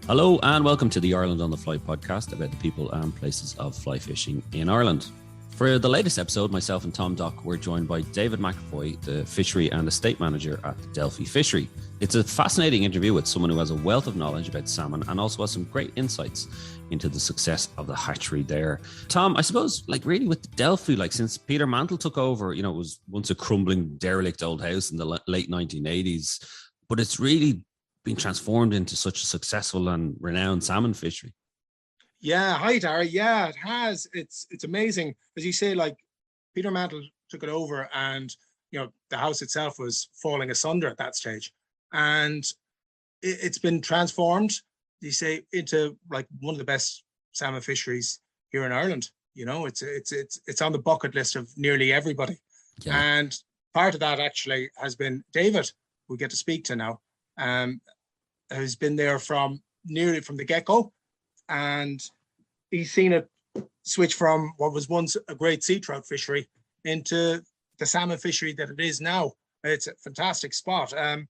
Hello and welcome to the Ireland on the Fly podcast about the people and places of fly fishing in Ireland. For the latest episode, myself and Tom Dock were joined by David McEvoy, the Fishery and Estate Manager at the Delphi Fishery. It's a fascinating interview with someone who has a wealth of knowledge about salmon and also has some great insights into the success of the hatchery there. Tom, I suppose, really with the Delphi, since Peter Mantle took over, it was once a crumbling, derelict old house in the late 1980s, but it's really been transformed into such a successful and renowned salmon fishery. Yeah, hi Darry. Yeah, it has. It's amazing. As you say, Peter Mantle took it over and the house itself was falling asunder at that stage. And it's been transformed, you say, into one of the best salmon fisheries here in Ireland. It's on the bucket list of nearly everybody. Yeah. And part of that actually has been David, who we get to speak to now. Who's been there from the get-go, and he's seen it switch from what was once a great sea trout fishery into the salmon fishery that it is now. It's a fantastic spot. I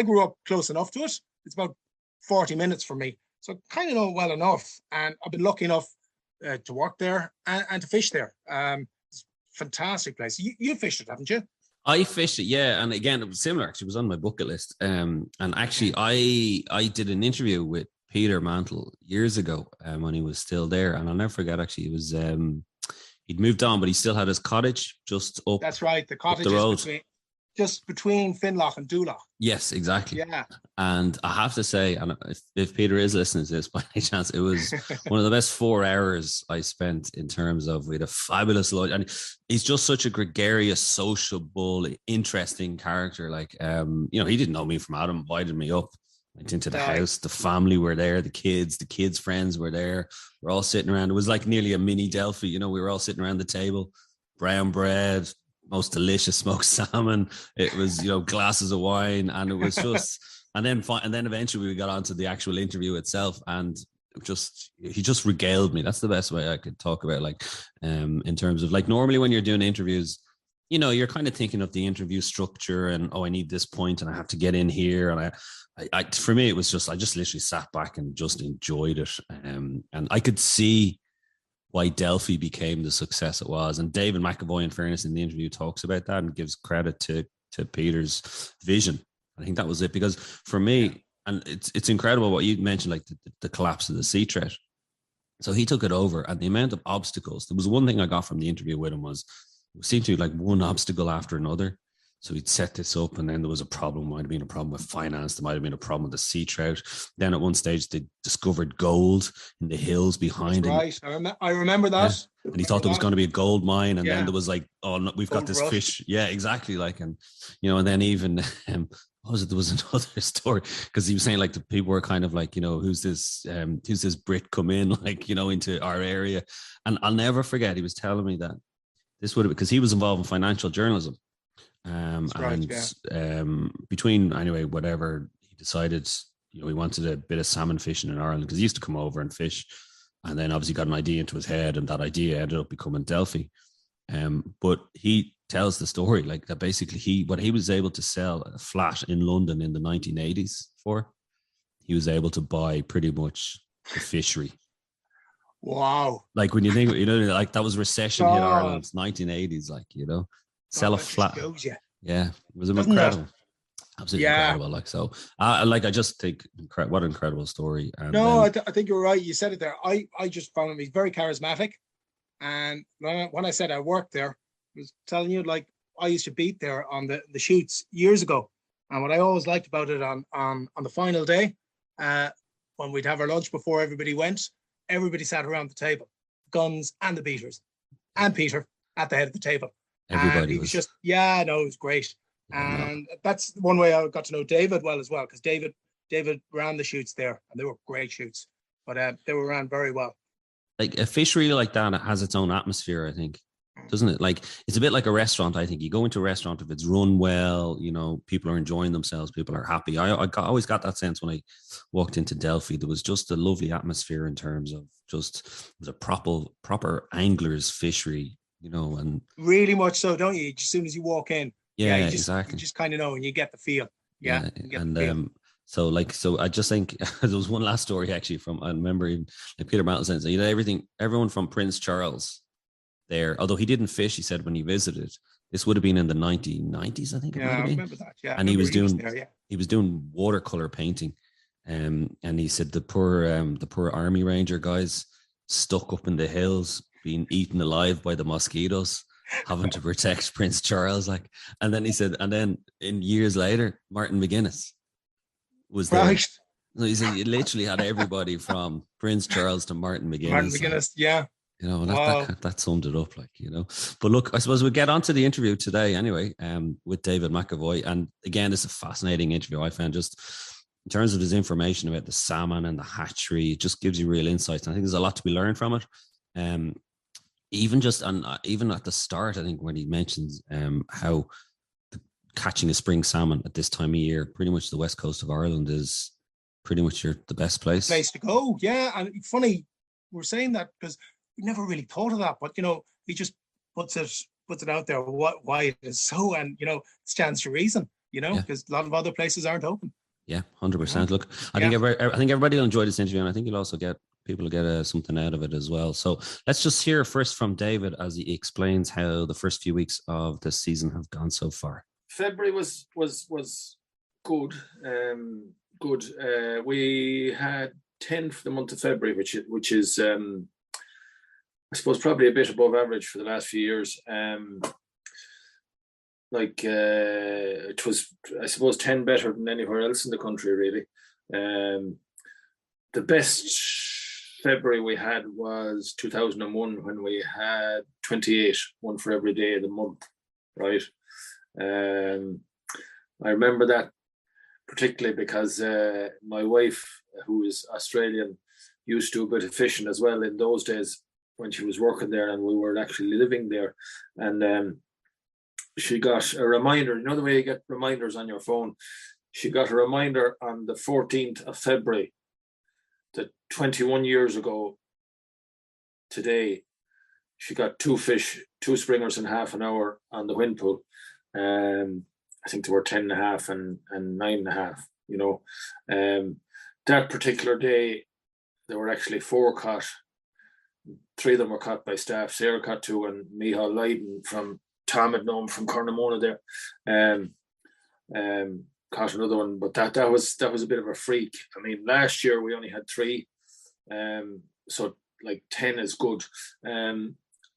grew up close enough to it. It's about 40 minutes from me, so I kind of know it well enough, and I've been lucky enough to work there and to fish there. It's a fantastic place. You fished it, haven't you? I fished it, yeah, and again, it was similar. Actually, it was on my bucket list. And actually, I did an interview with Peter Mantle years ago when he was still there, and I'll never forget. Actually, it was he'd moved on, but he still had his cottage just up. That's right, the cottage the road. Just between Finloch and Dooloch. Yes, exactly. Yeah. And I have to say, and if Peter is listening to this by any chance, it was one of the best 4 hours I spent in terms of, we had a fabulous lunch. And he's just such a gregarious, sociable, interesting character. He didn't know me from Adam, invited me up, went into the house, the family were there, the kids' friends were there. We're all sitting around. It was like nearly a mini Delphi, we were all sitting around the table, brown bread, most delicious smoked salmon. It was, glasses of wine, and it was just, and then eventually we got on to the actual interview itself, and he just regaled me. That's the best way I could talk about, in terms of normally when you're doing interviews, you're kind of thinking of the interview structure and, I need this point and I have to get in here. And I for me, it was just, I just literally sat back and just enjoyed it. And I could see why Delphi became the success it was. And David McEvoy, in fairness, in the interview talks about that and gives credit to Peter's vision. I think that was it, because for me, and it's incredible what you mentioned, the collapse of the sea threat. So he took it over, and the amount of obstacles. There was one thing I got from the interview with him was, it seemed to be one obstacle after another. So he'd set this up, and then there was a problem. Might have been a problem with finance. There might have been a problem with the sea trout. Then at one stage, they discovered gold in the hills behind him. Right, I remember that. Yeah. And he thought there was going to be a gold mine, and then there was oh, no, we've got this rush. fish. Yeah, exactly. And then even what was it? There was another story, because he was saying the people were kind of who's this Brit come in into our area, and I'll never forget. He was telling me that this would have, because he was involved in financial journalism. Between whatever, he decided, he wanted a bit of salmon fishing in Ireland, because he used to come over and fish, and then obviously got an idea into his head, and that idea ended up becoming Delphi. But he tells the story that basically what he was able to sell a flat in London in the 1980s for, he was able to buy pretty much the fishery. Wow. When you think, that was recession hit Ireland, 1980s, sell a flat. Yeah, it was incredible. Absolutely incredible. So I just think what an incredible story. And I think you're right. You said it there. I just found him, he's very charismatic. And when I said I worked there, I was telling you, I used to beat there on the shoots years ago. And what I always liked about it on the final day, when we'd have our lunch before everybody went, everybody sat around the table, guns and the beaters, and Peter at the head of the table. Everybody was just, it was great. And that's one way I got to know David well as well, because David ran the shoots there, and they were great shoots, but they were ran very well. A fishery like that, it has its own atmosphere, I think, doesn't it? It's a bit like a restaurant. I think you go into a restaurant, if it's run well, people are enjoying themselves, people are happy. I always got that sense when I walked into Delphi. There was just a lovely atmosphere in terms of it was a proper angler's fishery, and really much so, don't you? As soon as you walk in, exactly, you just kind of know, and you get the feel. Yeah, and So I just think there was one last story actually from, I remember even, like Peter Mantle saying, so, you know, everyone from Prince Charles there, although he didn't fish, he said when he visited, this would have been in the 1990s, I think it might Yeah, have I been. remember that. Yeah, I And he remember was he was doing, there. Yeah. he was doing watercolor painting. And he said the poor army ranger guys stuck up in the hills, being eaten alive by the mosquitoes, having to protect Prince Charles. Like, and then he said, and then in years later, Martin McGuinness was there. Right. So he said you literally had everybody from Prince Charles to Martin Martin McGuinness. Like, McGuinness. Yeah. you know, Wow. that summed it up, like, you know. But look, I suppose we'll get on to the interview today anyway, with David McEvoy. And again, it's a fascinating interview, I found, just in terms of his information about the salmon and the hatchery. It just gives you real insights. And I think there's a lot to be learned from it. Even just even at the start, I think when he mentions how catching a spring salmon at this time of year, pretty much the west coast of Ireland is pretty much the best place. Place to go. Yeah. And funny, we're saying that because we never really thought of that, but you know, he just puts it out there why it is so, and you know, it stands to reason, you know, because a lot of other places aren't open. Yeah, 100%. Look, I think everybody will enjoy this interview, and I think you'll also get people get something out of it as well. So let's just hear first from David as he explains how the first few weeks of the season have gone so far. February was good. Good. We had 10 for the month of February, which is I suppose probably a bit above average for the last few years. It was, I suppose, 10 better than anywhere else in the country, really. The best February we had was 2001, when we had 28, one for every day of the month, right? I remember that particularly because my wife, who is Australian, used to do a bit of fishing as well in those days when she was working there, and we were actually living there. And she got a reminder, you know the way you get reminders on your phone? She got a reminder on the 14th of February that 21 years ago today, she got two springers in half an hour on the wind pool. I think they were 10.5 and 9.5, you know. That particular day, there were actually 4 caught. 3 of them were caught by staff. Sarah caught 2, and Michal Leiden from Tom had known from Cornamona there. Caught another one, but that was a bit of a freak. I mean, last year we only had 3, so like 10 is good.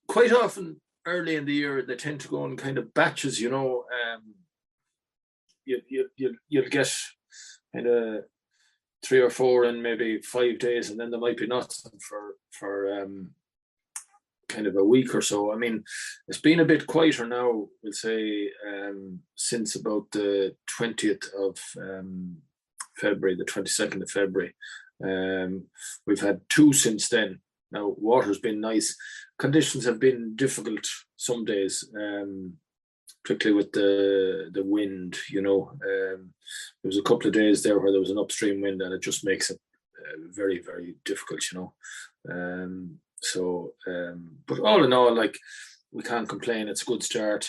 Quite often early in the year they tend to go in kind of batches, you know. You'll get kind of 3 or 4 in maybe 5 days, and then there might be nothing for kind of a week or so. I mean, it's been a bit quieter now, we'll say, since about the 20th of February, the 22nd of February. We've had 2 since then. Now, water's been nice. Conditions have been difficult some days, particularly with the wind, you know. There was a couple of days there where there was an upstream wind, and it just makes it very, very difficult, you know. But all in all, like, we can't complain. It's a good start.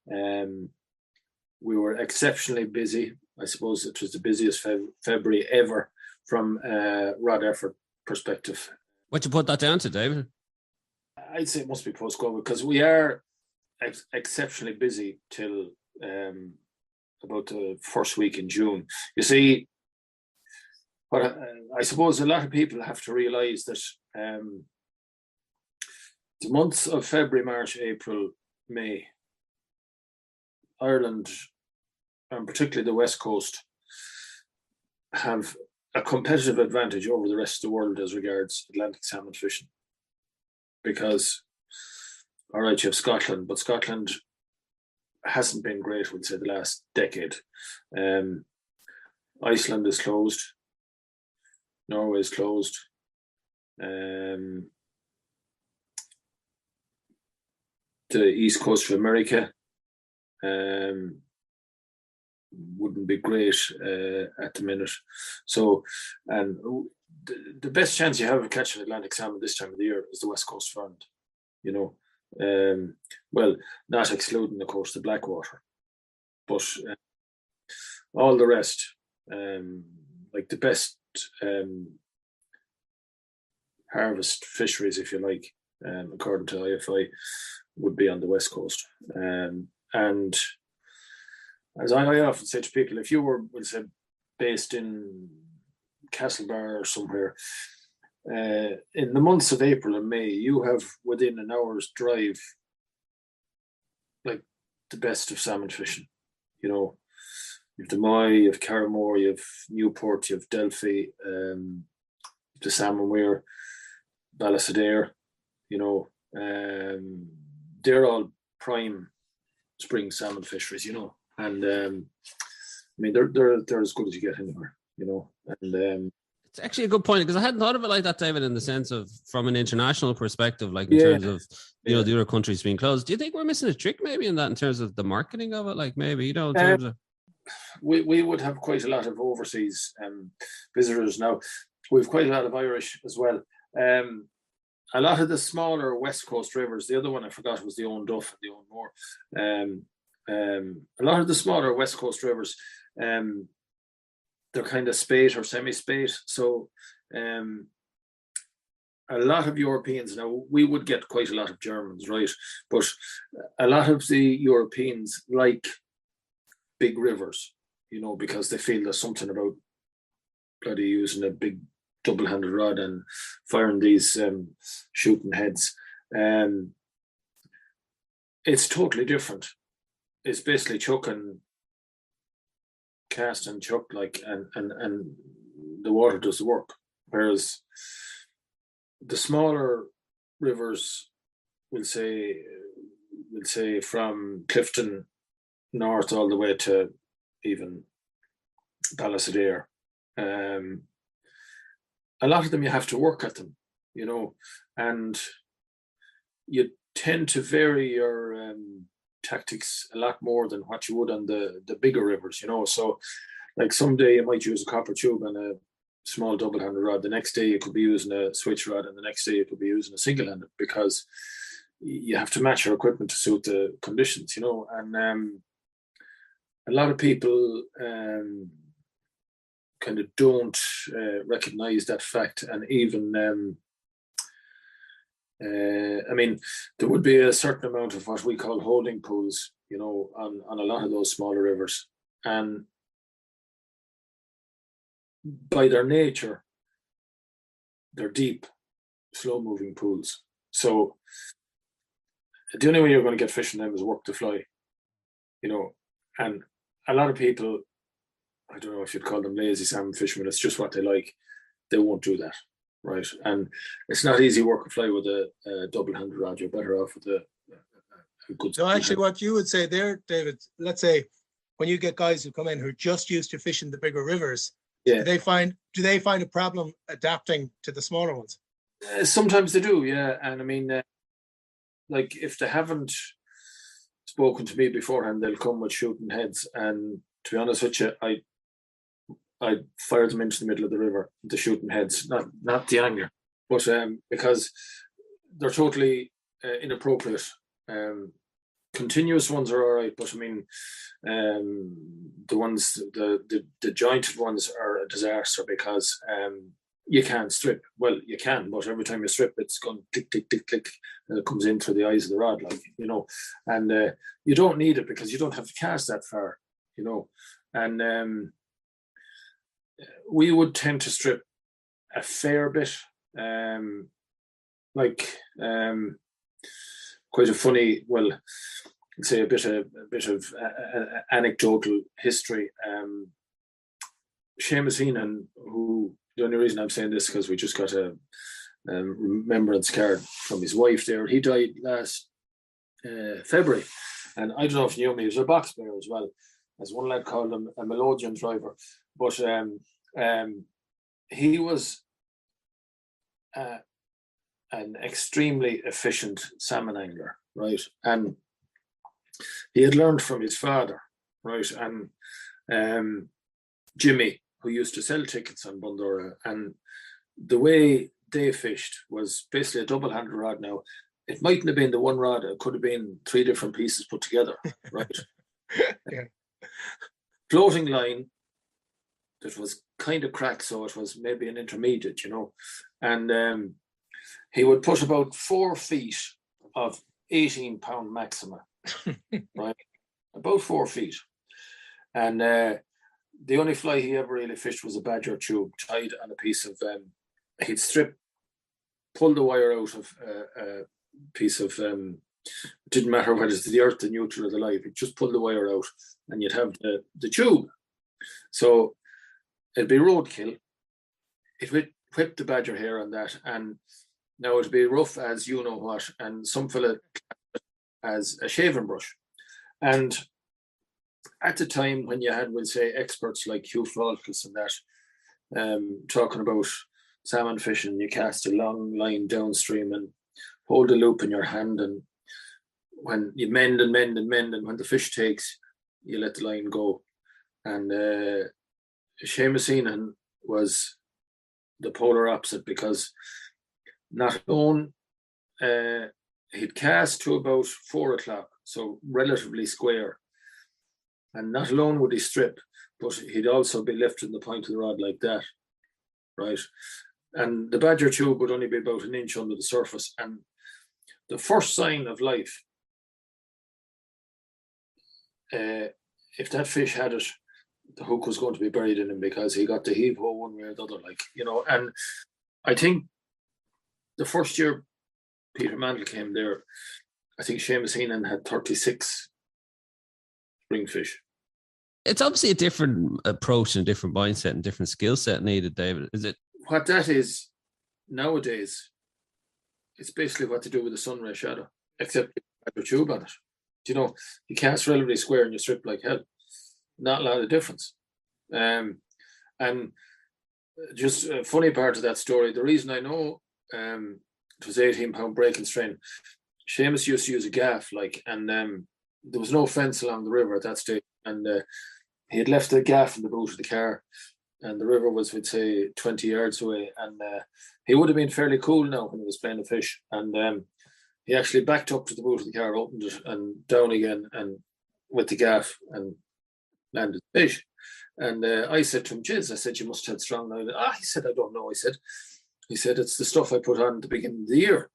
We were exceptionally busy. I suppose it was the busiest February ever from a rod effort perspective. What'd you put that down to, David? I'd say it must be post-COVID, because we are exceptionally busy till about the first week in June. You see, what I suppose a lot of people have to realise that the months of February, March, April, May, Ireland, and particularly the West Coast, have a competitive advantage over the rest of the world as regards Atlantic salmon fishing. Because, all right, you have Scotland, but Scotland hasn't been great, we'd say, the last decade. Iceland is closed. Norway is closed. The east coast of America wouldn't be great at the minute. So, and the best chance you have of catching Atlantic salmon this time of the year is the West Coast Fund, you know. Well, not excluding, of course, the Blackwater, but all the rest, like the best harvest fisheries, if you like, according to IFI, would be on the West Coast. And as I often say to people, if you were, we'll say, based in Castlebar or somewhere, in the months of April and May, you have within an hour's drive, like the best of salmon fishing. You know, you have the Moy, you have Carramore, you have Newport, you have Delphi, the Salmon Weir, Ballysadare, you know, they're all prime spring salmon fisheries, you know, and I mean they're as good as you get anywhere, you know, and it's actually a good point, because I hadn't thought of it like that, David, in the sense of from an international perspective, like in terms of, you know, the other countries being closed. Do you think we're missing a trick maybe in that, in terms of the marketing of it? Like maybe, you know, in terms of... We would have quite a lot of overseas visitors now. We've quite a lot of Irish as well. A lot of the smaller West Coast rivers, the other one I forgot was the Owen Duff and the Owen Moor. A lot of the smaller West Coast rivers, they're kind of spate or semi-spate. So a lot of Europeans, now we would get quite a lot of Germans, right? But a lot of the Europeans like big rivers, you know, because they feel there's something about bloody using a big double-handed rod and firing these shooting heads. It's totally different. It's basically chuck and cast and chuck, like, and the water does the work. Whereas the smaller rivers, we'll say from Clifton north all the way to even Ballysadare, a lot of them you have to work at them, you know, and you tend to vary your tactics a lot more than what you would on the bigger rivers, you know. So like someday you might use a copper tube and a small double-handed rod, the next day you could be using a switch rod, and the next day you could be using a single-handed, because you have to match your equipment to suit the conditions, you know. And a lot of people kind of don't recognize that fact. And even I mean, there would be a certain amount of what we call holding pools, you know, on a lot of those smaller rivers, and by their nature they're deep, slow moving pools. So the only way you're going to get fish in them is work the fly, you know. And a lot of people, I don't know if you'd call them lazy salmon fishermen, it's just what they like. They won't do that, right? And it's not easy work a fly with a double-handed rod. You're better off with a good... So actually what you would say there, David, let's say when you get guys who come in who are just used to fishing the bigger rivers, do they find a problem adapting to the smaller ones? Sometimes they do, yeah. And I mean, like if they haven't spoken to me beforehand, they'll come with shooting heads, and to be honest with you, I fire them into the middle of the river, the shooting heads, not the angler, but because they're totally inappropriate. Continuous ones are all right, but I mean, the ones, the jointed ones are a disaster, because you can't strip. Well, you can, but every time you strip, it's going click, click, click, click, and it comes in through the eyes of the rod, like, you know. And you don't need it, because you don't have to cast that far, you know. And we would tend to strip a fair bit, quite a funny, well, let's say a bit of anecdotal history. Seamus Heenan, who, the only reason I'm saying this because we just got a remembrance card from his wife there. He died last February, and I don't know if you knew me, he was a box player as well. As one lad called him, a melodeon driver. But he was an extremely efficient salmon angler, right? And he had learned from his father, right? And Jimmy, who used to sell tickets on Bundora, and the way they fished was basically a double-handed rod. Now, it mightn't have been the one rod, it could have been 3 different pieces put together, right? Yeah. Floating line, that was kind of cracked, so it was maybe an intermediate, and he would put about 4 feet of 18-pound maxima, right? About 4 feet. And the only fly he ever really fished was a badger tube tied on a piece of, he'd pull the wire out of a piece of, it didn't matter whether it's the earth, the neutral, or the live, he'd just pull the wire out and you'd have the tube. So it'd be roadkill. It would whip the badger hair on that, and now it'd be rough as you know what, and some fella as a shaving brush. And at the time when you had, we'll say, experts like Hugh Falkus and that, talking about salmon fishing, you cast a long line downstream and hold a loop in your hand, and when you mend and mend and mend, and when the fish takes, you let the line go. And Seamus Heenan was the polar opposite, because not alone he'd cast to about 4 o'clock, so relatively square, and not alone would he strip, but he'd also be lifting the point of the rod like that, right? And the badger tube would only be about an inch under the surface, and the first sign of life, if that fish had it, the hook was going to be buried in him, because he got the heave-ho one way or the other, and I think the first year Peter Mantle came there, I think Seamus Heenan had 36 springfish. It's obviously a different approach and different mindset and different skill set needed, David. Is it? What that is nowadays, it's basically what to do with a sunray shadow, except you have a tube on it. You cast relatively square and you strip like hell. Not a lot of difference. And just a funny part of that story, the reason I know it was 18-pound breaking strain, Seamus used to use a gaff, and there was no fence along the river at that stage, and he had left the gaff in the boot of the car, and the river was, we'd say, 20 yards away, and he would have been fairly cool now when he was playing the fish, and he actually backed up to the boot of the car, opened it, and down again, and with the gaff, and landed the fish. And I said to him, "Jiz," I said, "you must have had strong line." He said, "I don't know." He said, "It's the stuff I put on at the beginning of the year."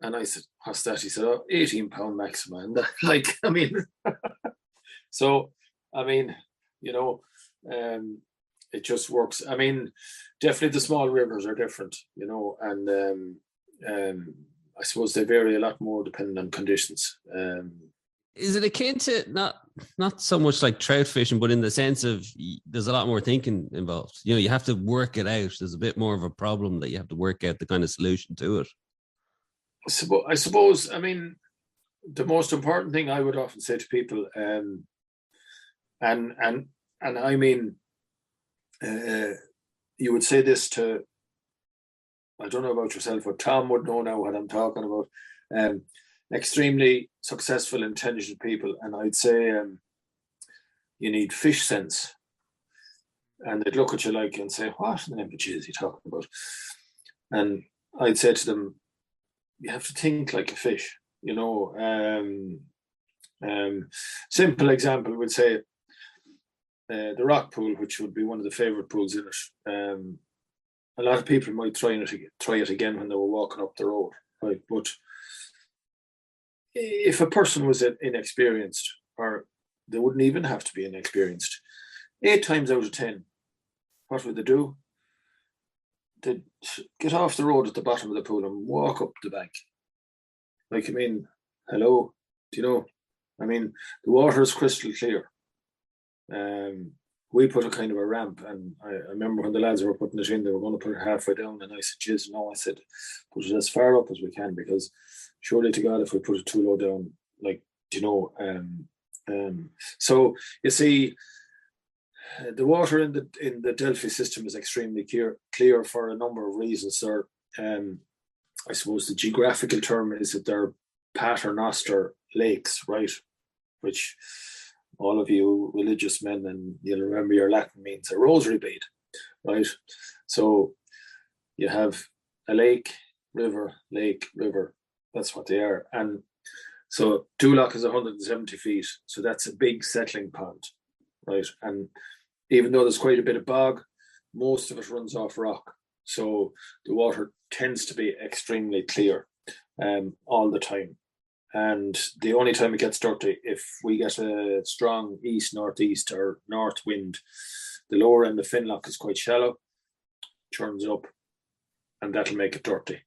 And I said, "What's that?" He said, 18-pound maxima. And so, it just works. Definitely the small rivers are different, and I suppose they vary a lot more depending on conditions. Is it akin to not so much like trout fishing, but in the sense of there's a lot more thinking involved? You have to work it out. There's a bit more of a problem that you have to work out the kind of solution to it. I suppose, the most important thing I would often say to people, you would say this to, I don't know about yourself, but Tom would know now what I'm talking about. Extremely successful, intelligent people, and I'd say you need fish sense, and they'd look at you and say, "What in the name of Jesus are you talking about?" And I'd say to them, you have to think like a fish. Simple example would say the rock pool, which would be one of the favorite pools in it. A lot of people might try it again when they were walking up the road, right? But if a person was inexperienced, or they wouldn't even have to be inexperienced, 8 times out of 10, what would they do? They'd get off the road at the bottom of the pool and walk up the bank. Hello, the water is crystal clear. We put a kind of a ramp, and I remember when the lads were putting it in, they were going to put it halfway down, and I said, "Jeez, no," I said, "put it as far up as we can, because surely to God, if we put it too low down, so you see, the water in the Delphi system is extremely clear for a number of reasons. I suppose the geographical term is that they're paternoster lakes, right? Which all of you religious men, and you'll remember your Latin, means a rosary bead, right? So you have a lake, river, that's what they are. And so Dulac is 170 feet, so that's a big settling pond, right? And even though there's quite a bit of bog, most of it runs off rock. So the water tends to be extremely clear all the time. And the only time it gets dirty, if we get a strong east, northeast, or north wind, the lower end of Finlock is quite shallow, churns up, and that'll make it dirty.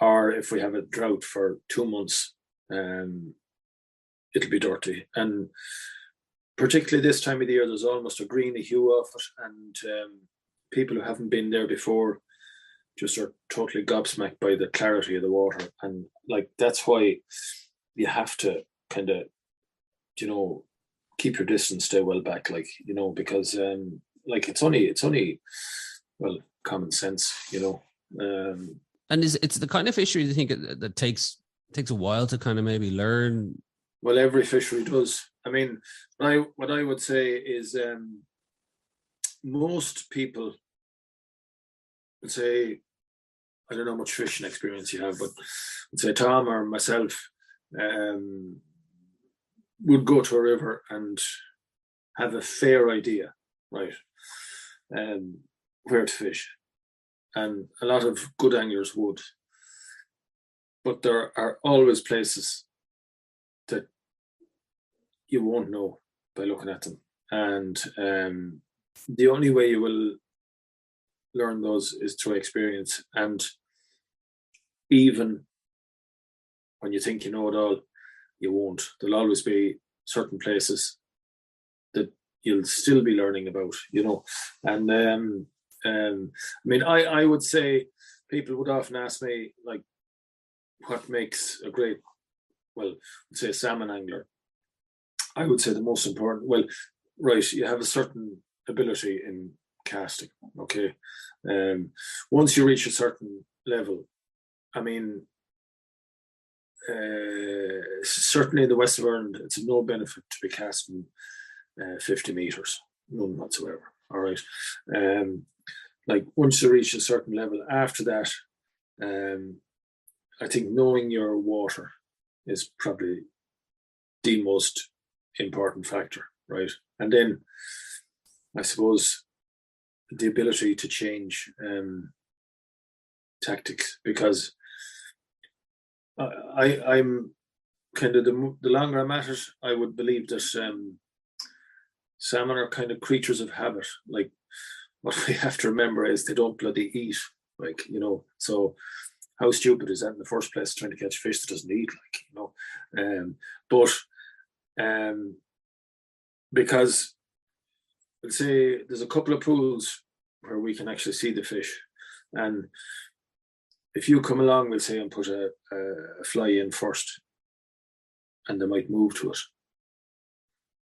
Or if we have a drought for 2 months, it'll be dirty. And particularly this time of the year, there's almost a greeny hue off it, and people who haven't been there before just are totally gobsmacked by the clarity of the water. And like, that's why you have to kind of, keep your distance, stay well back, because like it's only well, common sense, And it's the kind of fishery, you think, that takes a while to kind of maybe learn? Well, every fishery does. I mean, what I would say is most people would say, I don't know how much fishing experience you have, but would say Tom or myself would go to a river and have a fair idea, right, where to fish. And a lot of good anglers would. But there are always places that you won't know by looking at them. And the only way you will learn those is through experience. And even when you think you know it all, you won't. There'll always be certain places that you'll still be learning about, And I mean, I would say people would often ask me, like, what makes a great, say a salmon angler. I would say the most important, right, you have a certain ability in casting, okay? Once you reach a certain level, I mean, certainly in the west of Ireland, it's of no benefit to be casting 50 meters, none whatsoever, all right? Like, once you reach a certain level, after that, I think knowing your water is probably the most important factor, right? And then I suppose the ability to change tactics, because I'm kind of the longer I'm at it, I would believe that salmon are kind of creatures of habit. Like, what we have to remember is they don't bloody eat, so how stupid is that in the first place, trying to catch fish that doesn't eat, because let's say there's a couple of pools where we can actually see the fish, and if you come along, we'll say, and put a fly in first, and they might move to it.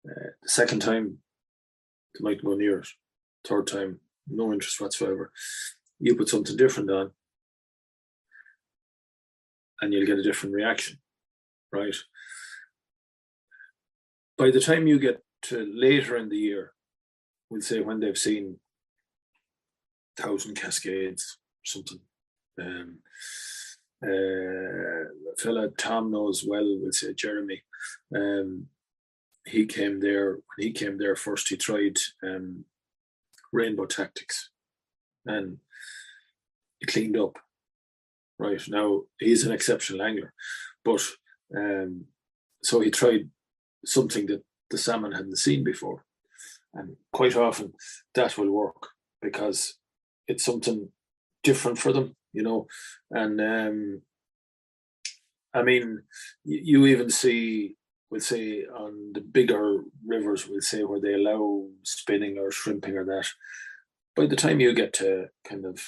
The second time, they might go near it. Third time, no interest whatsoever. You put something different on, and you'll get a different reaction, right? By the time you get to later in the year, we'll say when they've seen 1,000 cascades, something. A fella Tom knows well, we'll say Jeremy. He came there. When he came there first, he tried rainbow tactics, and he cleaned up. Right, now he's an exceptional angler, but so he tried something that the salmon hadn't seen before, and quite often that will work because it's something different for them, And I mean, you even see, we'll say, on the bigger rivers, we'll say, where they allow spinning or shrimping or that. By the time you get to kind of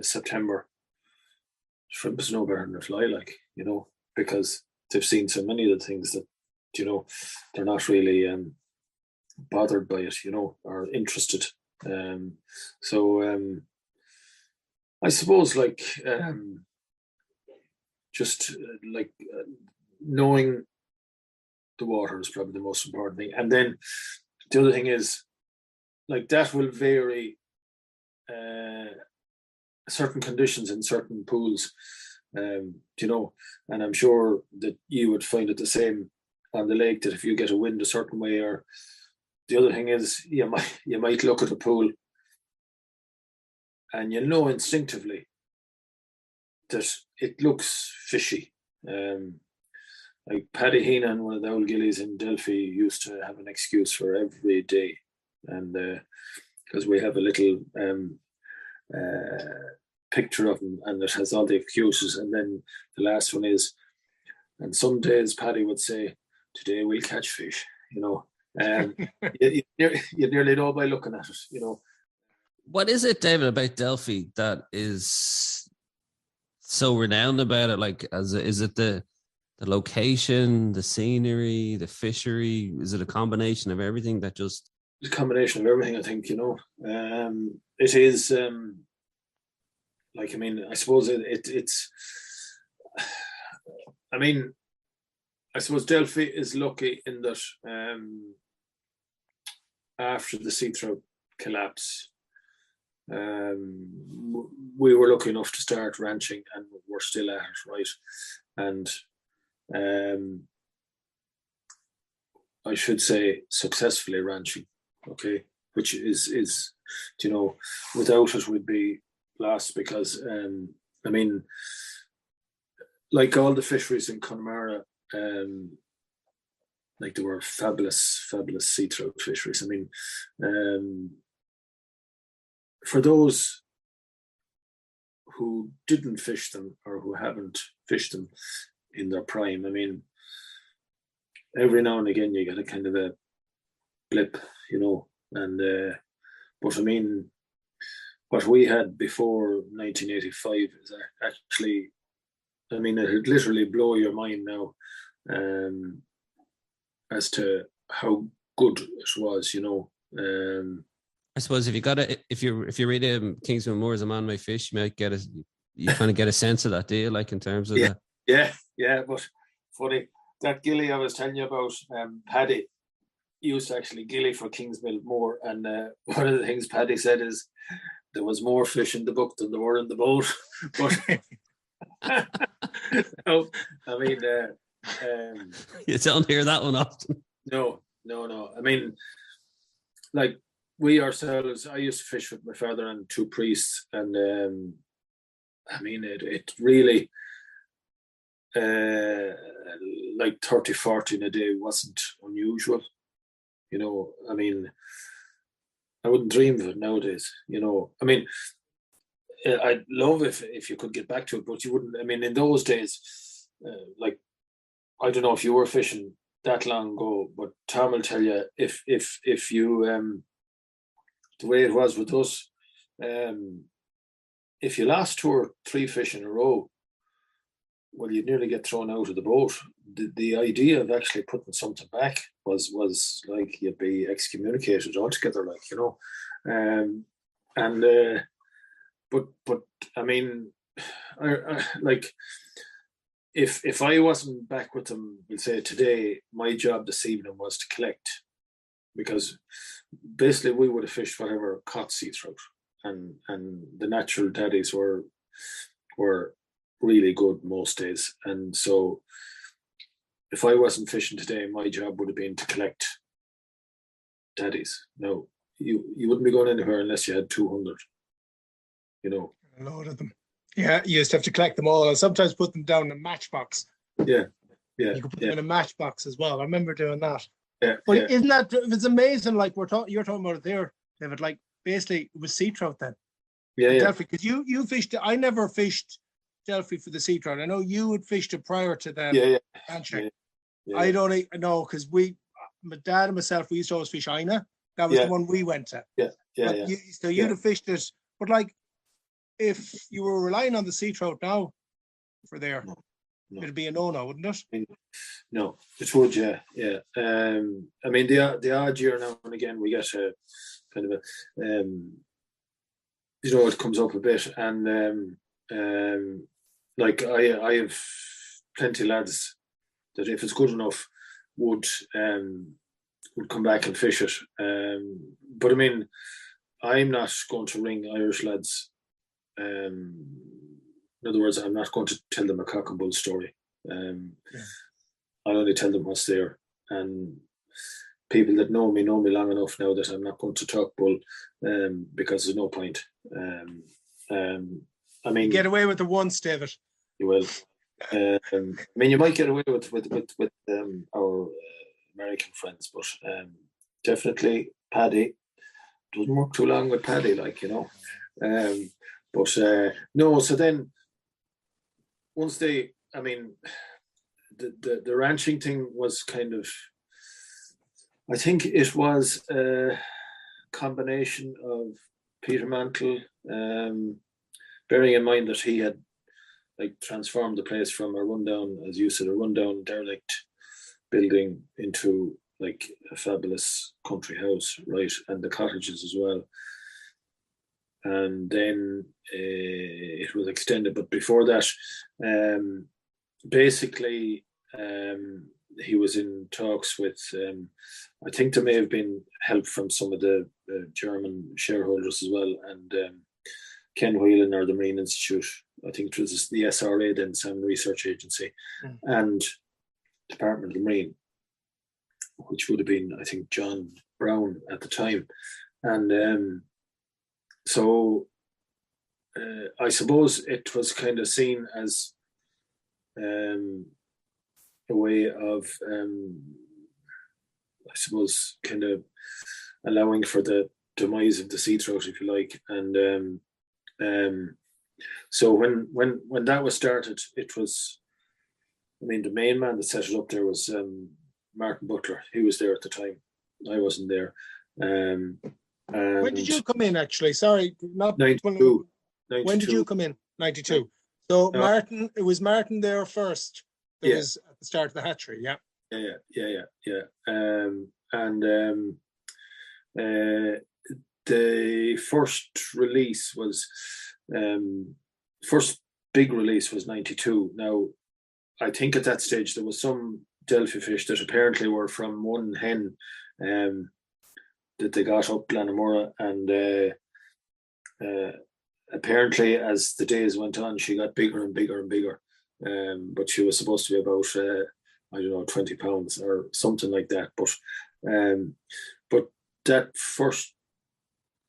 September, shrimp is no better than a fly, because they've seen so many of the things that, they're not really bothered by it, or interested. I suppose, knowing the water is probably the most important thing. And then the other thing is, that will vary certain conditions in certain pools, and I'm sure that you would find it the same on the lake, that if you get a wind a certain way, or the other thing is you might look at a pool and you know instinctively that it looks fishy. Like Paddy Heenan, one of the old gillies in Delphi, used to have an excuse for every day, and because we have a little picture of him, and it has all the excuses. And then the last one is, and some days Paddy would say, "Today we'll catch fish," you know. You nearly know by looking at it, you know. What is it, David, about Delphi that is so renowned about it? Like, is it the location, the scenery, the fishery? Is it a combination of everything that just? It's a combination of everything, I think, you know. It is, like, I mean, I suppose it's, I mean, I suppose Delphi is lucky in that after the sea trout collapse, we were lucky enough to start ranching, and we're still at it, right? And I should say successfully ranching, okay, which is you know, without it we'd be lost, because I mean, like all the fisheries in Connemara, like they were fabulous sea trout fisheries. I mean, for those who didn't fish them or who haven't fished them in their prime, I mean, every now and again you get a kind of a blip, you know, and but I mean, what we had before 1985 is actually, I mean, it'd literally blow your mind now as to how good it was, you know. I suppose if you read Kingsman Moore as a man may fish, you might you kind of get a sense of that, do you? Like in terms of that. Yeah. But funny, that gilly I was telling you about, Paddy used to actually gilly for Kingsmill Moore, and one of the things Paddy said is there was more fish in the book than there were in the boat. But no, I mean, you don't hear that one often. No. I mean, like we ourselves, I used to fish with my father and two priests, and I mean, it really, like 30, 40 in a day wasn't unusual. You know, I mean, I wouldn't dream of it nowadays, you know. I mean, I'd love if you could get back to it, but you wouldn't. I mean, in those days, like, I don't know if you were fishing that long ago, but Tom will tell you, if you the way it was with us, if you lost 2 or 3 fish in a row, well, you'd nearly get thrown out of the boat. The idea of actually putting something back was like you'd be excommunicated altogether, like, you know. But I mean, I like, if I wasn't back with them, we'll say today, my job this evening was to collect, because basically we would have fished whatever caught sea trout, and the natural daddies were really good most days. And so if I wasn't fishing today, my job would have been to collect daddies. No, you wouldn't be going anywhere unless you had 200, you know. A load of them. Yeah, you used to have to collect them all, and sometimes put them down in a matchbox. Yeah. You could put them in a matchbox as well. I remember doing that. Yeah. But isn't that, it's amazing, like you're talking about it there, David, like basically it was sea trout then. Yeah. Delphi, because you fished it. I never fished Delphi for the sea trout. I know you had fished it prior to the handshake. Yeah. I don't know, because my dad and myself, we used to always fish Ina. That was the one we went to. Yeah. So you'd have fished it, but like, if you were relying on the sea trout now for there, no. It'd be a no-no, wouldn't it? I mean, no, it would, yeah. I mean, the odd year now and again we get a kind of a, you know, it comes up a bit, and like I have plenty of lads that if it's good enough would come back and fish it. But I mean, I'm not going to ring Irish lads. In other words, I'm not going to tell them a cock and bull story. I'll only tell them what's there. And people that know me long enough now that I'm not going to talk bull, because there's no point. I mean, You get away with the once, David. You will. I mean, you might get away with our American friends, but definitely Paddy doesn't work too long with Paddy, like, you know. But no. So then, once they, I mean, the ranching thing was kind of, I think it was a combination of Peter Mantle, bearing in mind that he had like transformed the place from a rundown, as you said, a rundown derelict building into like a fabulous country house, right? And the cottages as well. And then it was extended. But before that, basically, he was in talks with, I think there may have been help from some of the German shareholders as well, and Ken Whelan or the Marine Institute, I think it was the SRA then, Salmon Research Agency, and Department of the Marine, which would have been, I think, John Brown at the time. And so I suppose it was kind of seen as a way of, I suppose, kind of allowing for the demise of the sea trout, if you like. And so when that was started, it was, I mean, the main man that set it up there was Martin Butler. He was there at the time. I wasn't there. And when did you come in, actually? Sorry, not 92. When did you come in? 92. So Martin, it was Martin there first. That was at the start of the hatchery, yeah. Yeah. And the first release was, first big release was 92. Now, I think at that stage there was some Delphi fish that apparently were from one hen that they got up Glanamora, and apparently as the days went on, she got bigger and bigger and bigger. But she was supposed to be about, I don't know, 20 pounds or something like that. But that first,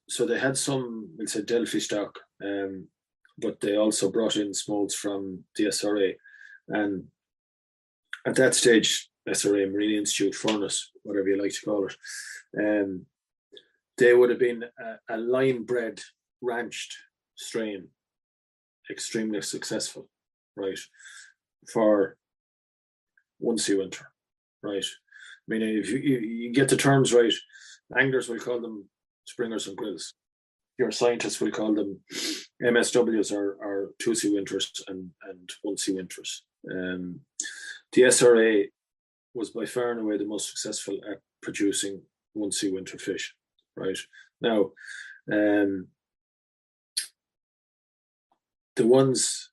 so they had some, we'll say, Delphi stock, but they also brought in smolts from the SRA. And at that stage, SRA, Marine Institute, Furnace, whatever you like to call it, they would have been a line-bred, ranched strain, extremely successful, right, for one sea winter, right? I mean, if you get the terms right, anglers will call them springers and grills. Your scientists will call them MSWs or two sea winters and one sea winters. The SRA was by far and away the most successful at producing one sea winter fish, right? Now, the ones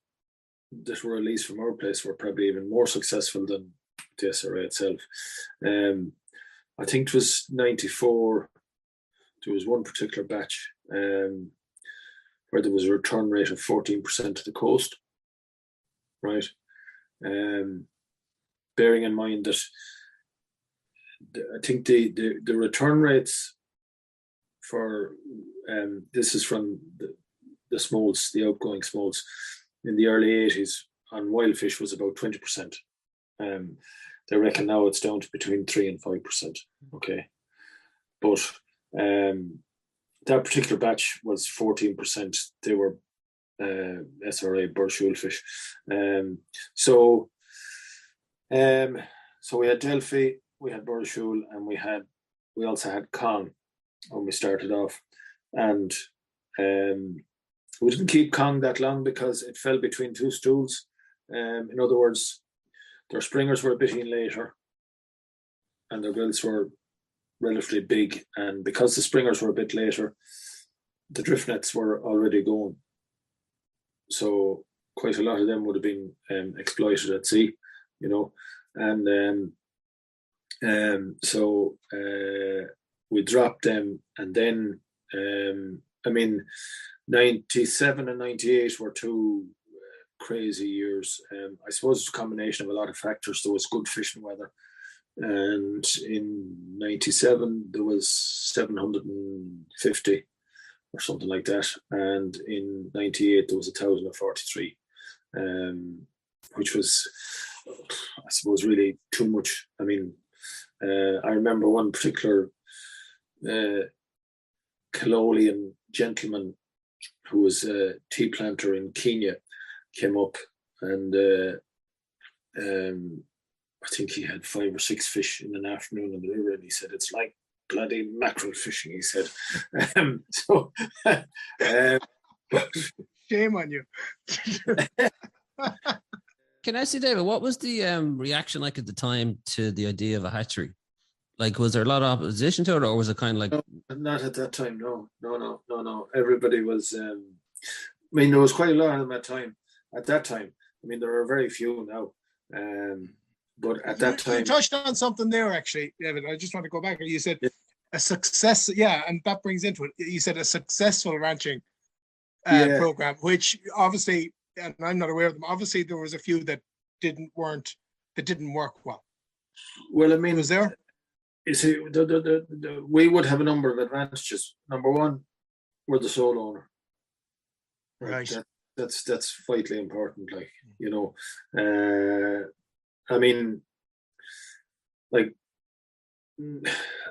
that were released from our place were probably even more successful than the SRA itself. I think it was 94. There was one particular batch where there was a return rate of 14% to the coast, right? Bearing in mind that I think the return rates for this is from the smolts, the outgoing smolts in the early 80s on wild fish was about 20%. They reckon now it's down to between 3 and 5%. Okay, but that particular batch was 14%. They were SRA Burshul fish. So we had Delphi, we had Burshul, and we also had Kong when we started off. And we didn't keep Kong that long because it fell between two stools. In other words, their springers were a bit in later and their grills were relatively big. And because the springers were a bit later, the drift nets were already going. So quite a lot of them would have been exploited at sea, you know. And so we dropped them. And then, I mean, 97 and 98 were two crazy years. I suppose it's a combination of a lot of factors. There was good fishing weather. and in 97 there was 750 or something like that, and in 98 there was 1,043, which was, I suppose, really too much. I mean, I remember one particular Cololian gentleman who was a tea planter in Kenya came up, and I think he had 5 or 6 fish in an afternoon in the river, and he said, "It's like bloody mackerel fishing," he said. So Shame on you. Can I say, David, what was the reaction like at the time to the idea of a hatchery? Like, was there a lot of opposition to it, or was it kind of like... No, not at that time? No. Everybody was, I mean, there was quite a lot of them at that time. I mean, there are very few now. But at that time... You touched on something there, actually, David. I just want to go back. You said a success, and that brings into it. You said a successful ranching program, which obviously, and I'm not aware of them, obviously there was a few that didn't work well. Well, I mean... Was there? You see, we would have a number of advantages. Number one, we're the sole owner. Right. That's vitally important. Like, you know, I mean, like,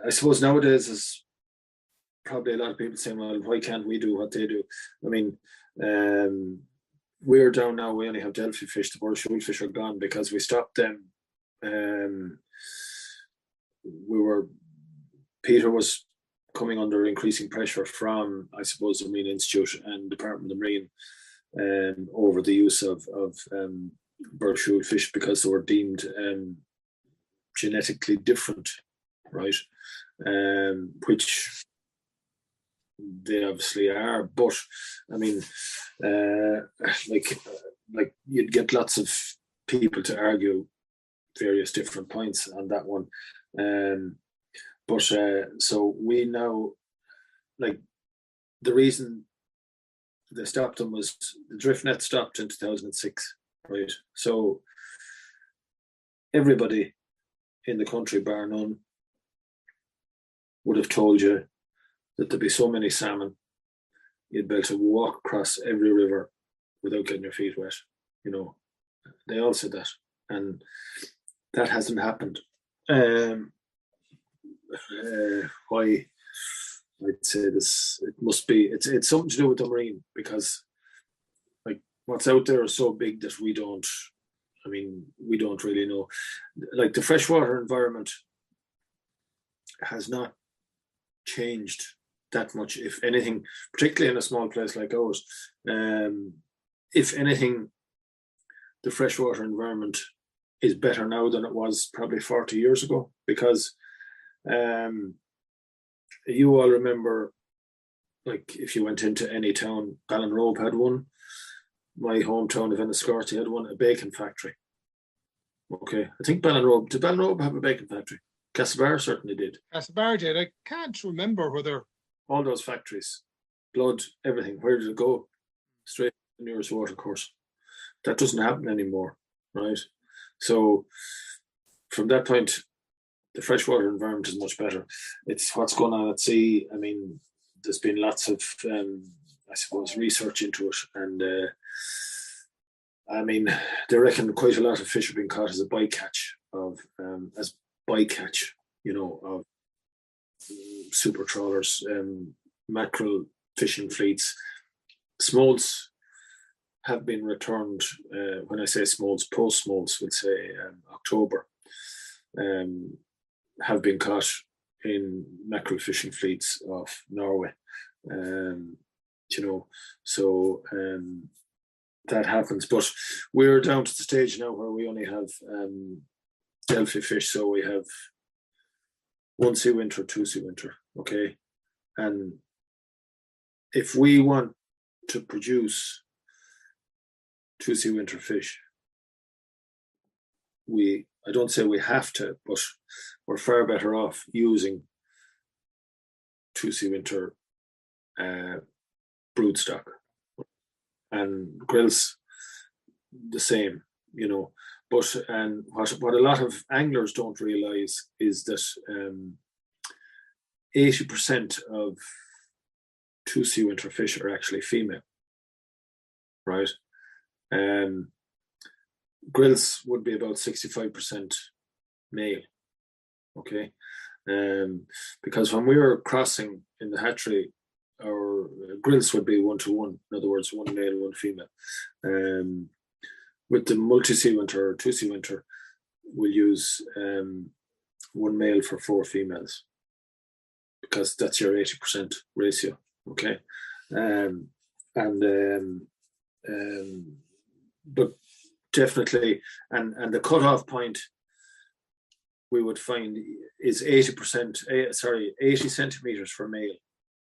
I suppose nowadays is probably a lot of people saying, "Well, why can't we do what they do?" I mean, we're down now. We only have Delphi fish. The Burshul fish are gone because we stopped them. Peter was coming under increasing pressure from, I suppose, the Marine Institute and Department of Marine over the use of Burshul fish because they were deemed genetically different, right? Which they obviously are, but I mean, like you'd get lots of people to argue various different points on that one. But so we now, like, the reason they stopped them was the drift net stopped in 2006, right? So everybody in the country, bar none, would have told you that there'd be so many salmon, you'd be able to walk across every river without getting your feet wet. You know, they all said that, and that hasn't happened. Why? I'd say this. It must be. It's something to do with the marine, because, like, what's out there is so big that we don't. I mean, we don't really know. Like, the freshwater environment has not changed that much, if anything, particularly in a small place like ours. If anything, the freshwater environment is better now than it was probably 40 years ago, because you all remember, like, if you went into any town, Ballinrobe had one. My hometown of Enniscorthy had one, a bacon factory. Okay, I think did Ballinrobe have a bacon factory? Castlebar certainly did. Castlebar did. I can't remember whether... All those factories, blood, everything, where did it go? Straight to the nearest water course. That doesn't happen anymore, right? So from that point, the freshwater environment is much better. It's what's going on at sea. I mean, there's been lots of, I suppose, research into it, and I mean, they reckon quite a lot of fish have been caught as a bycatch of, you know, of super trawlers, mackerel fishing fleets. Smolts have been returned. When I say smolts, post smolts, would say October, have been caught in mackerel fishing fleets off Norway. You know, so that happens. But we're down to the stage now where we only have Delphi fish. So we have 1 sea winter, 2 sea winter. Okay. And if we want to produce 2 sea winter fish, I don't say we have to, but we're far better off using 2 sea winter broodstock, and grills the same, you know. But and what a lot of anglers don't realise is that 80% of 2C winter fish are actually female, right? Grills would be about 65% male, okay? Because when we were crossing in the hatchery, our grills would be 1-to-1. In other words, one male, one female. With the multi-C winter or 2C winter, we'll use one male for 4 females, because that's your 80% ratio, okay? But definitely, and the cutoff point we would find is 80 centimeters for male,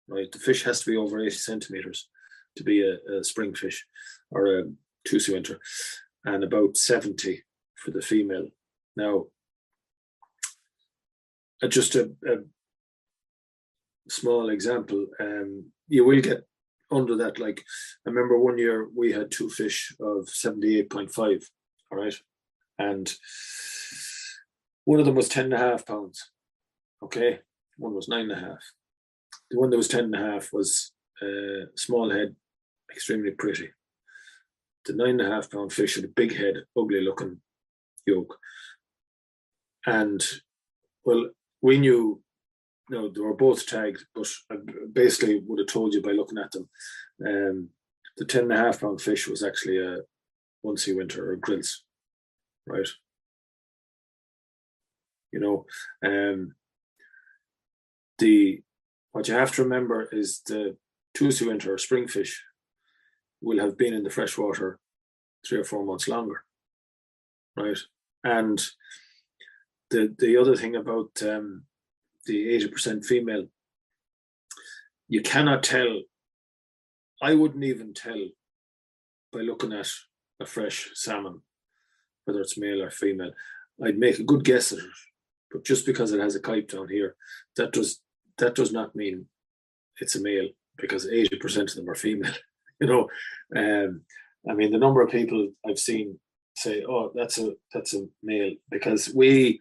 right? The fish has to be over 80 centimeters to be a spring fish or a 2C winter, and about 70 for the female. Now, just a small example, you will get under that. Like, I remember one year we had 2 fish of 78.5, all right, and one of them was 10.5 pounds, okay, one was 9.5. The one that was 10.5 was small head, extremely pretty. The 9.5 pound fish had a big head, ugly looking yolk, and well, we knew, no, they were both tagged, but I basically would have told you by looking at them. The 10.5 pound fish was actually a 1C winter or grills, right? You know, what you have to remember is the 2C winter or spring fish will have been in the freshwater 3 or 4 months longer, right? And the other thing about the 80% female, you cannot tell. I wouldn't even tell by looking at a fresh salmon whether it's male or female. I'd make a good guess at it, but just because it has a kite down here, that does not mean it's a male, because 80% of them are female. You know, I mean, the number of people I've seen say, "Oh, that's a male," because we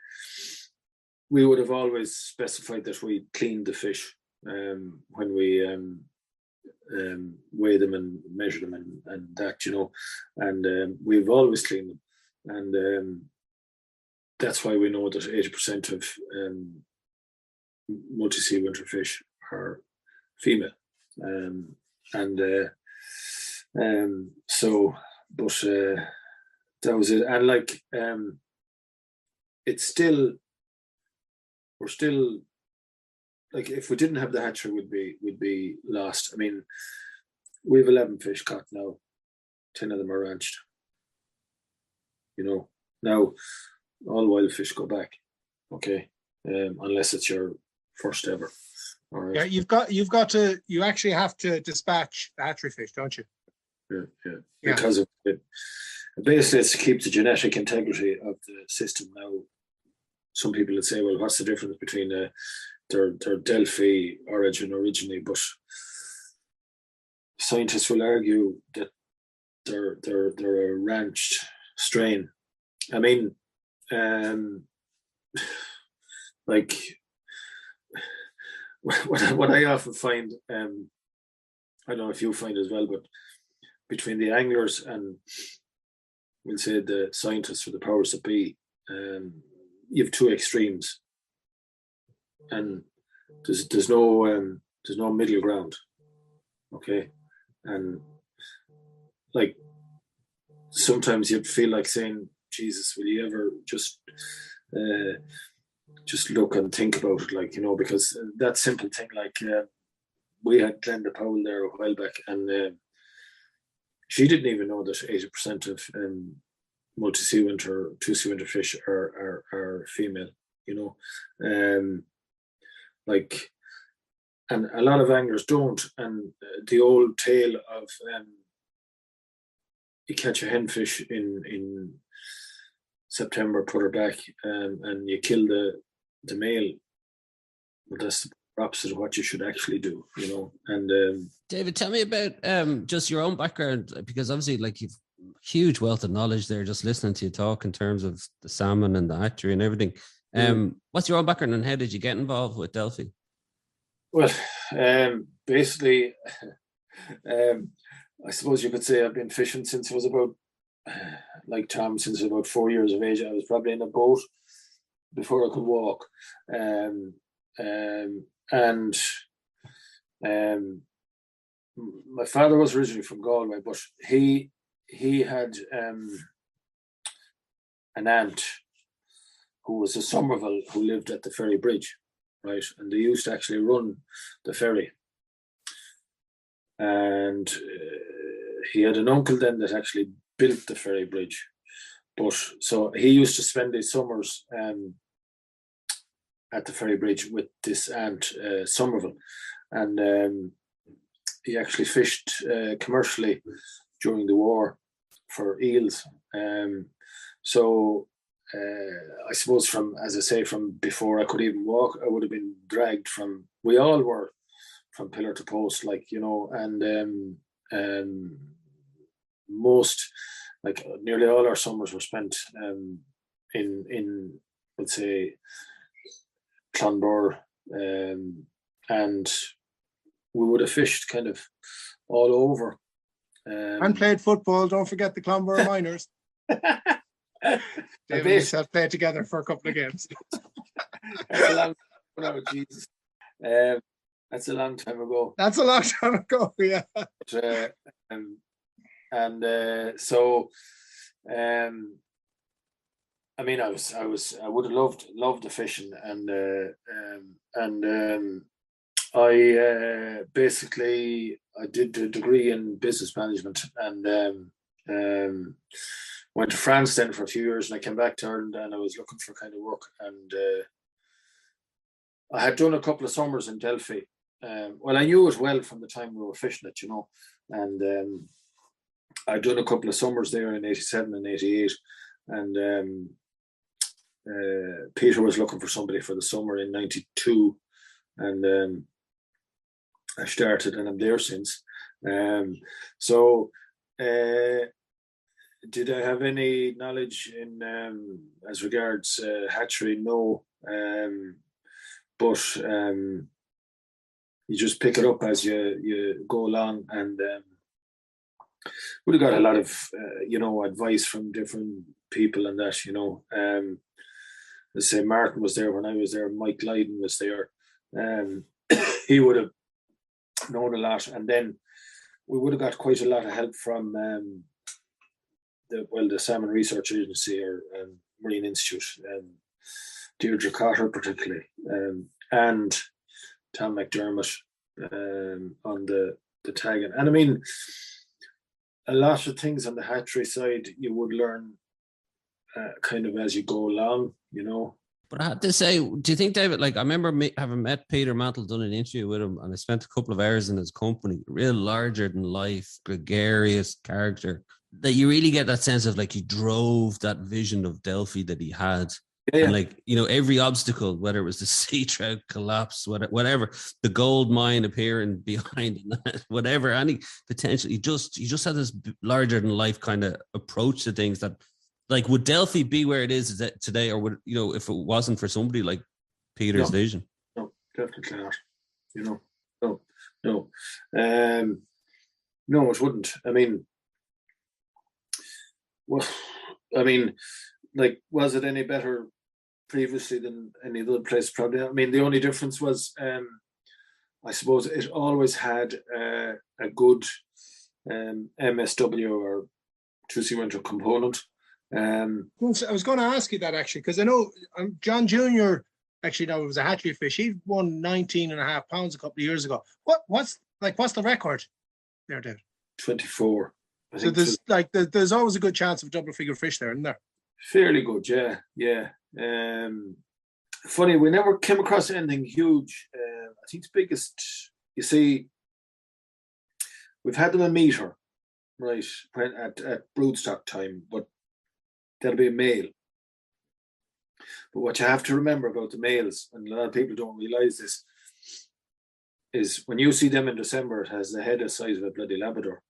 would have always specified that we cleaned the fish when we weigh them and measure them and that, you know, and we've always cleaned them, and that's why we know that 80% of multi-C winter fish are female, so, but that was it. And like, it's still, we're still, like, if we didn't have the hatchery, we'd be lost. I mean, we have 11 fish caught now, 10 of them are ranched. You know, now all wild fish go back, okay, unless it's your first ever. All right. Yeah, you actually have to dispatch the hatchery fish, don't you? Yeah. Because of it. Basically, it's to keep the genetic integrity of the system. Now, some people would say, well, what's the difference between their Delphi origin originally? But scientists will argue that they're a ranched strain. I mean, like, what I often find, I don't know if you find as well, but between the anglers and, we'll say, the scientists or the powers that be, you have 2 extremes, and there's no middle ground, okay? And like, sometimes you'd feel like saying, Jesus, will you ever just look and think about it, like, you know, because that simple thing, like, we had Glenda Powell there a while back, and she didn't even know that 80% of multi-C winter, 2C winter fish are female, you know, like, and a lot of anglers don't. And the old tale of you catch a henfish in September, put her back, and you kill the male. Well, that's the opposite of what you should actually do, you know. And David, tell me about just your own background, because obviously, like, you've huge wealth of knowledge there, just listening to you talk in terms of the salmon and the hatchery and everything. What's your own background and how did you get involved with Delphi? Well, basically, I suppose you could say I've been fishing since I was about, like Tom, since I was about 4 years of age. I was probably in a boat before I could walk. My father was originally from Galway, but he had an aunt who was a Somerville who lived at the ferry bridge, right? And they used to actually run the ferry. And he had an uncle then that actually built the ferry bridge. But so he used to spend his summers at the ferry bridge with this aunt, Somerville. And he actually fished commercially during the war for eels. So I suppose from before I could even walk, I would have been dragged we all were, from pillar to post, like, you know, and most, like nearly all our summers were spent in let's say, Clonbur, and we would have fished kind of all over. And played football. Don't forget the Clonbur Miners. David and myself played together for a couple of games. That's a long time ago, Jesus. That's a long time ago. That's a long time ago, yeah. But, I mean, I would have loved the fishing, and I basically I did a degree in business management, and went to France then for a few years, and I came back to Ireland, and I was looking for kind of work, and I had done a couple of summers in Delphi. Well, I knew it well from the time we were fishing it, you know, and I'd done a couple of summers there in '87 and '88, and Peter was looking for somebody for the summer in '92, and I started, and I'm there since. So did I have any knowledge in as regards hatchery? No, but you just pick it up as you go along, and would have got a lot of you know, advice from different people and that, you know. Let's say Martin was there when I was there, Mike Lydon was there. He would have known a lot, and then we would have got quite a lot of help from the Salmon Research Agency or Marine Institute, Deirdre Cotter particularly, and Tom McDermott on the tagging. And I mean, a lot of things on the hatchery side you would learn kind of as you go along, you know. But I had to say, do you think, David, like I remember having met Peter Mantle, done an interview with him, and I spent a couple of hours in his company, real larger than life, gregarious character, that you really get that sense of like he drove that vision of Delphi that he had. Yeah. And like, you know, every obstacle, whether it was the sea trout collapse, whatever, the gold mine appearing behind, whatever, any potential, he just had this larger than life kind of approach to things that, like, would Delphi be where it is today, or would, you know, if it wasn't for somebody like Peter's vision? No, definitely not. You know, no, it wouldn't. I mean, well, I mean, like, was it any better previously than any other place? Probably. I mean, the only difference was, I suppose, it always had a good MSW or two-sea winter component. I was going to ask you that actually, because I know John Jr. actually, no, it was a hatchery fish. He won 19.5 pounds a couple of years ago. What's the record there, David? 24. So there's always a good chance of double figure fish there, isn't there? Fairly good, yeah. Funny, we never came across anything huge. I think the biggest, you see, we've had them a meter, right, at broodstock time, but that'll be a male. But what you have to remember about the males, and a lot of people don't realise this, is when you see them in December, it has the head the size of a bloody Labrador.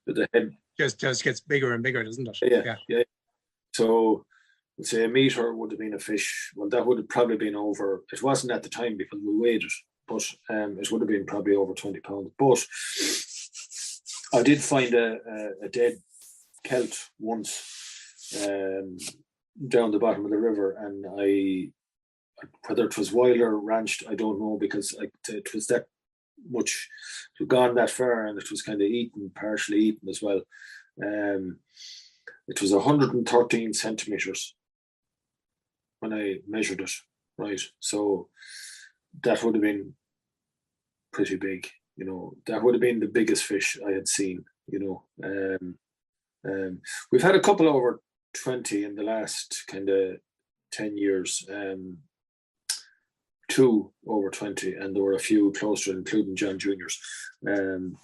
But the head just gets bigger and bigger, doesn't it? Yeah. So let's say a meter would have been a fish. Well, that would have probably been over. It wasn't at the time because we weighed it, but it would have been probably over 20 pounds. But I did find a dead kelt once down the bottom of the river, and whether it was wild or ranched, I don't know, because it was that much, it had gone that far, and it was kind of partially eaten as well. It was 113 centimeters when I measured it, right? So that would have been pretty big, you know. That would have been the biggest fish I had seen, you know. We've had a couple over 20 in the last kind of 10 years, 2 over 20, and there were a few closer, including John Juniors. And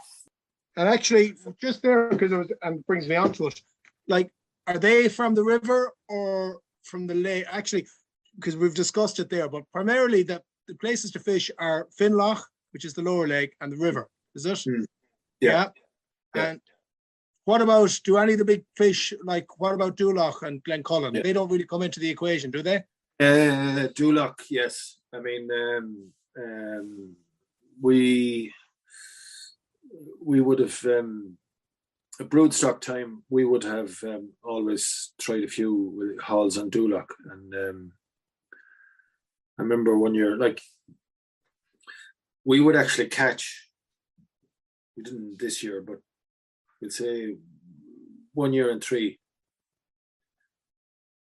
actually, just there, because it was, and brings me on to it, like, are they from the river or from the lake? Actually, because we've discussed it there, but primarily the places to fish are Finloch, which is the lower lake, and the river. Is it? Yeah. And what about, do any of the big fish, like what about Dulach and Glencullen? Yeah. They don't really come into the equation, do they? Dulach, yes. I mean, we would have at broodstock time. We would have always tried a few hauls on Dulach, and I remember one year, like, we would actually catch. We didn't this year, but we'd say 1 year in 3.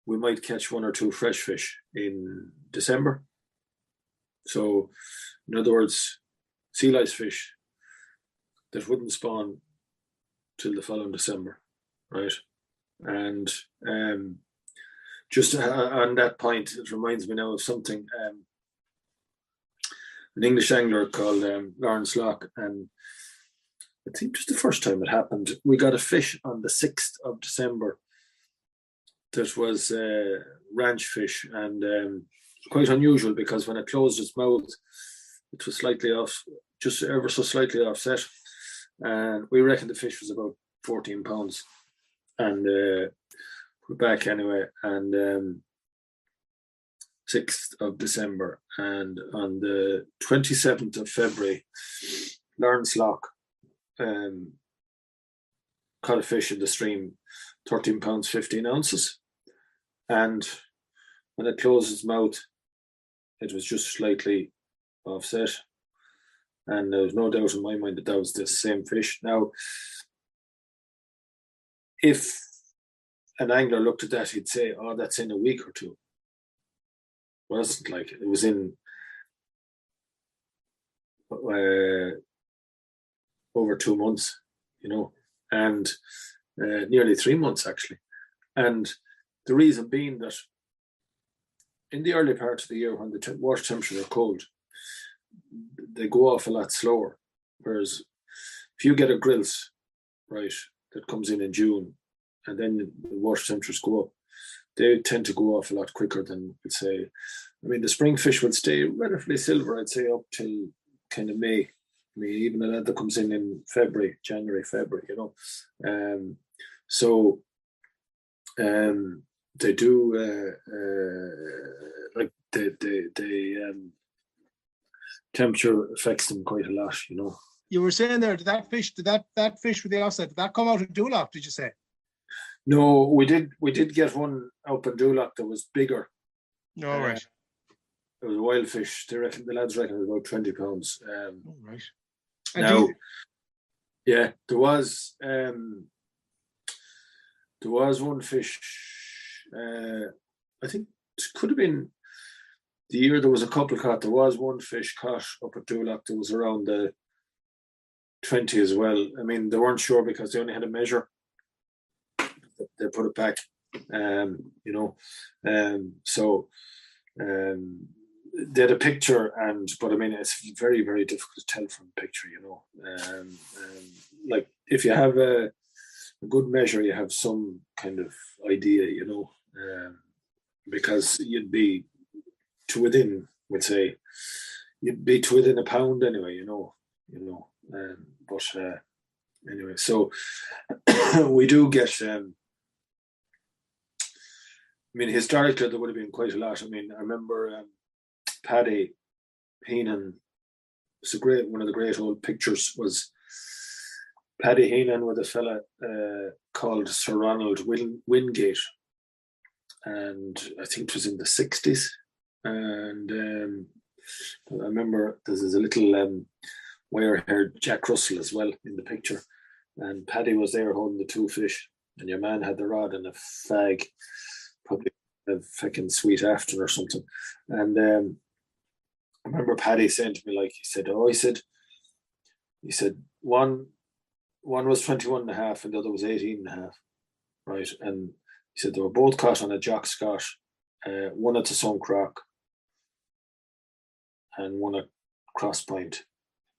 We might catch 1 or 2 fresh fish in December. So, in other words, sea lice fish that wouldn't spawn till the following December, right? And just on that point, it reminds me now of something. An English angler called Lawrence Locke, and I think just the first time it happened, we got a fish on the 6th of December that was ranch fish, and quite unusual because when it closed its mouth, it was slightly off, just ever so slightly offset, and we reckon the fish was about 14 pounds, and we're back anyway, and 6th of December, and on the 27th of February, Lawrence Locke caught a fish in the stream, 13 pounds 15 ounces, and when it closed its mouth, it was just slightly offset, and there was no doubt in my mind that was the same fish. Now, if an angler looked at that, he'd say, "Oh, that's in a week or 2." It wasn't like it was in over 2 months, you know, and nearly 3 months actually. And the reason being that in the early part of the year, when the water temperatures are cold, they go off a lot slower. Whereas if you get a grilse, right, that comes in June, and then the water temperatures go up, they tend to go off a lot quicker than, we'd say. I mean, the spring fish would stay relatively silver, I'd say, up till kind of May. I mean, even a lot that comes in January, February, you know. They do like the temperature affects them quite a lot, you know. You were saying there, did that fish with the offset, did that come out of Dulach, did you say? No, we did get one out in Dulach that was bigger. No, right. It was a wild fish. The lads reckon it was about 20 pounds. Right. Now, yeah, there was one fish. I think it could have been the year there was a couple caught. There was one fish caught up at Dulach that was around the 20 as well. I mean, they weren't sure because they only had a measure. They put it back, you know. They had a picture, but I mean, it's very, very difficult to tell from a picture, you know. Like if you have a good measure, you have some kind of idea, you know, because you'd be to within, we'd say, you'd be to within a pound anyway, you know. But anyway, so we do get. I mean, historically there would have been quite a lot. I mean, I remember Paddy Heenan. It's one of the great old pictures was Paddy Heenan with a fella called Sir Ronald Wingate, and I think it was in the 60s. And I remember there's a little wire-haired Jack Russell as well in the picture, and Paddy was there holding the two fish, and your man had the rod and a fag, probably a fucking sweet afternoon or something. And I remember Paddy saying to me, like, he said, one was 21 and a half and the other was 18 and a half, right? And he said they were both caught on a Jock Scott, one at the Sunk Rock and one at Cross Point.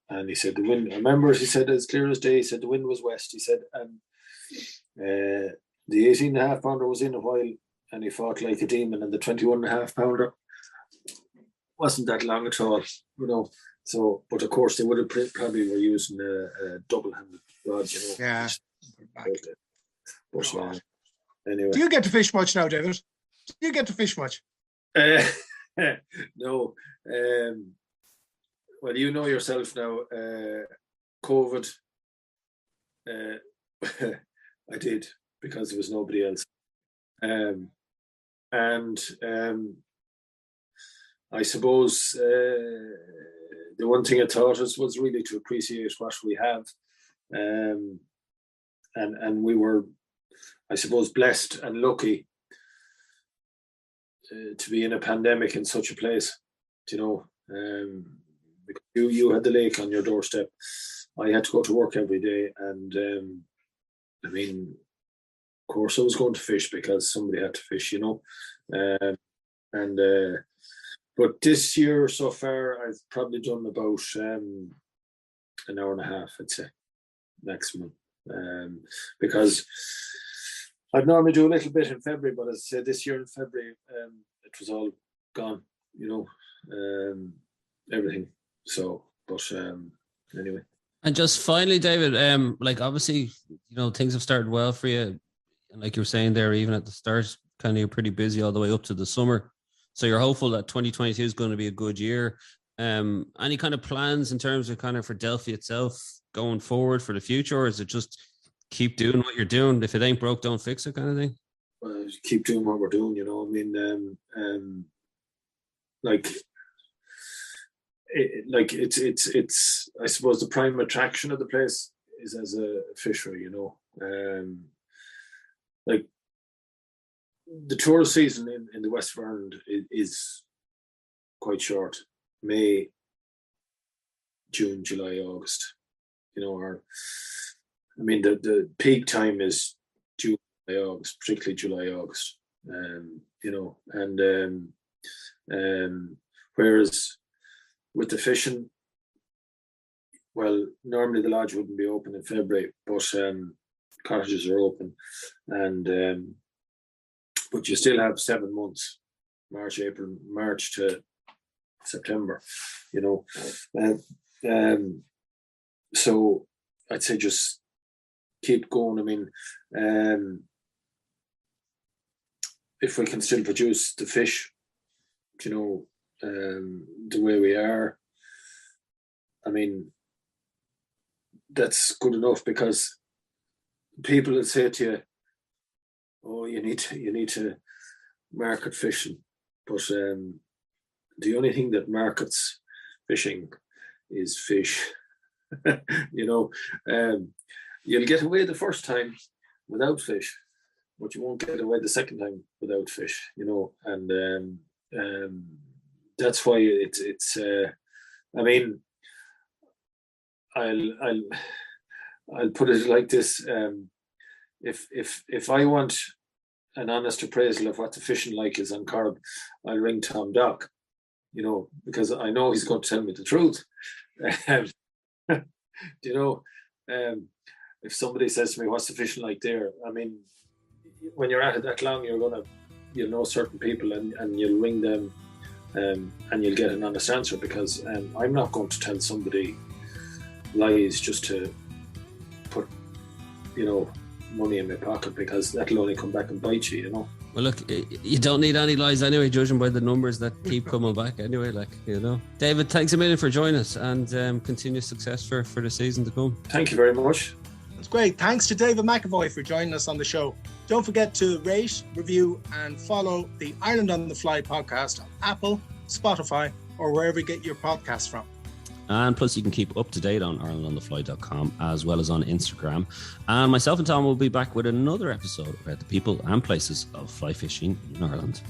And he said the wind, I remember he said as clear as day, he said the wind was west, he said, and the 18 and a half pounder was in a while and he fought like a demon, and the 21 and a half pounder wasn't that long at all, you know. So, but of course they would have probably were using a double-handed rod, you know. Yeah. But, anyway. Do you get to fish much now, David? Do you get to fish much? No. Well, you know yourself now, COVID, I did, because there was nobody else. I suppose the one thing I taught us was really to appreciate what we have. And we were, I suppose, blessed and lucky to be in a pandemic in such a place, you know. Because you had the lake on your doorstep. I had to go to work every day, and I mean, of course I was going to fish because somebody had to fish, you know. But this year so far, I've probably done about an hour and a half, I'd say, maximum. Because I'd normally do a little bit in February, but as I said, this year in February, it was all gone, you know, everything. So, but anyway. And just finally, David, like obviously, you know, things have started well for you. And like you were saying there, even at the start, kind of you're pretty busy all the way up to the summer. So you're hopeful that 2022 is going to be a good year. Any kind of plans in terms of kind of for Delphi itself going forward for the future, or is it just keep doing what you're doing? If it ain't broke, don't fix it kind of thing? Keep doing what we're doing, you know. I mean, it's I suppose the prime attraction of the place is as a fishery, you know. Like the tourist season in the west of Ireland is quite short. May, June, July, August, you know, or I mean the peak time is June, July, August, particularly July, August. You know, and whereas with the fishing, well, normally the lodge wouldn't be open in February, but cottages are open, and but you still have 7 months, March to September, you know. So I'd say just keep going. I mean, if we can still produce the fish, you know, the way we are, I mean, that's good enough, because people will say to you, "Oh, you need to market fishing," but the only thing that markets fishing is fish. You know, you'll get away the first time without fish, but you won't get away the second time without fish. You know, and that's why it's. I mean, I'll put it like this: if I want an honest appraisal of what the fishing like is on Corb, I'll ring Tom Dock, you know, because I know he's going to tell me the truth. You know, if somebody says to me, "What's the fishing like there?" I mean, when you're at it that long, you'll know certain people, and you'll ring them, and you'll get an honest answer, because I'm not going to tell somebody lies just to put money in my pocket, because that'll only come back and bite you, Well, look, you don't need any lies anyway, judging by the numbers that keep coming back anyway, David, thanks a million for joining us, and continued success for the season to come. Thank you very much. That's great. Thanks to David McEvoy for joining us on the show. Don't forget to rate, review, and follow the Ireland on the Fly podcast on Apple, Spotify, or wherever you get your podcasts from. And plus, you can keep up to date on IrelandOnTheFly.com, as well as on Instagram. And myself and Tom will be back with another episode about the people and places of fly fishing in Ireland.